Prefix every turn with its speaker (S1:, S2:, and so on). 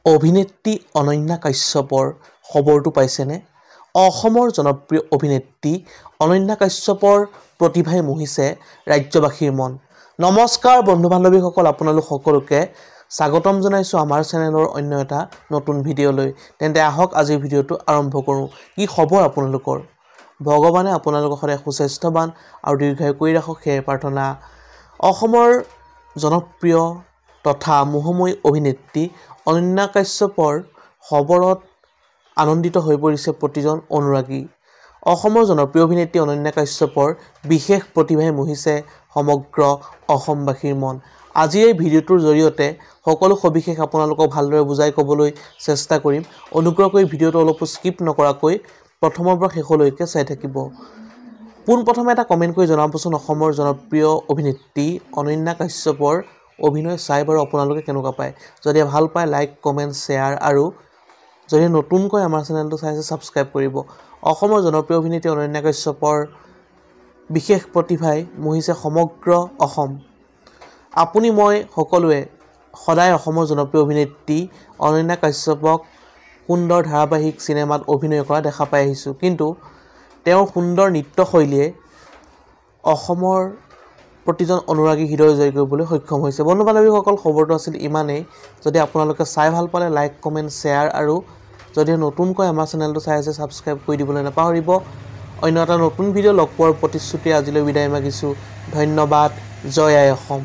S1: অভিনেত্ৰী অনন্যা কাশ্যপৰ খবৰটো পাইছেনে? অসমৰ জনপ্ৰিয় অভিনেত্ৰী অনন্যা কাশ্যপৰ প্ৰতিভাই মোহিছে ৰাজ্যবাসীৰ মন। নমস্কাৰ বন্ধু-বান্ধৱীসকল, আপোনালোক সকলোকে স্বাগতম জনাইছোঁ আমাৰ চেনেলৰ অন্য এটা নতুন ভিডিঅ'লৈ। তেন্তে আহক আজিৰ ভিডিঅ'টো আৰম্ভ কৰোঁ। কি খবৰ আপোনালোকৰ? ভগৱানে আপোনালোকক সদায় সুস্বাস্থ্যৱান আৰু দীৰ্ঘায়ু কৰি ৰাখক, সেয়ে প্ৰাৰ্থনা। অসমৰ জনপ্ৰিয় তথা মোহময়ী অভিনেত্ৰী অনন্যা কাশ্যপৰ খবৰত আনন্দিত হৈ পৰিছে প্ৰতিজন অনুৰাগী। অসমৰ জনপ্ৰিয় অভিনেত্ৰী অনন্যা কাশ্যপৰ বিশেষ প্ৰতিভাই মোহিছে সমগ্ৰ অসমবাসীৰ মন। আজিৰ এই ভিডিঅ'টোৰ জৰিয়তে সকলো সবিশেষ আপোনালোকক ভালদৰে বুজাই ক'বলৈ চেষ্টা কৰিম। অনুগ্ৰহ কৰি ভিডিঅ'টো অলপো স্কিপ নকৰাকৈ প্ৰথমৰ পৰা শেষলৈকে চাই থাকিব। পোনপ্ৰথমে এটা কমেণ্ট কৰি জনাবচোন, অসমৰ জনপ্ৰিয় অভিনেত্ৰী অনন্যা কাশ্যপৰ অভিনয় চাই বাৰু আপোনালোকে কেনেকুৱা পায়? যদি ভাল পায় লাইক, কমেণ্ট, শ্বেয়াৰ আৰু যদি নতুনকৈ আমাৰ চেনেলটো চাইছে ছাবস্ক্ৰাইব কৰিব। অসমৰ জনপ্ৰিয় অভিনেত্ৰী অনন্যা কাশ্যপৰ বিশেষ প্ৰতিভাই মোহিছে সমগ্ৰ অসম। আপুনি মই সকলোৱে সদায় অসমৰ জনপ্ৰিয় অভিনেত্ৰী অনন্যা কাশ্যপক সুন্দৰ ধাৰাবাহিক চিনেমাত অভিনয় কৰা দেখা পাই আহিছোঁ, কিন্তু তেওঁৰ সুন্দৰ নৃত্যশৈলীয়ে অসমৰ প্ৰতিজন অনুৰাগী হৃদয় জয় কৰিবলৈ সক্ষম হৈছে। বন্ধু-বান্ধৱীসকল, খবৰটো আছিল ইমানেই। যদি আপোনালোকে চাই ভাল পালে লাইক, কমেণ্ট, শ্বেয়াৰ আৰু যদি নতুনকৈ আমাৰ চেনেলটো চাই আছে ছাবস্ক্ৰাইব কৰি দিবলৈ নাপাহৰিব। অন্য এটা নতুন ভিডিঅ' লগ পোৱাৰ প্ৰতিশ্ৰুতি আজিলৈ বিদায় মাগিছোঁ। ধন্যবাদ। জয় আই অসম।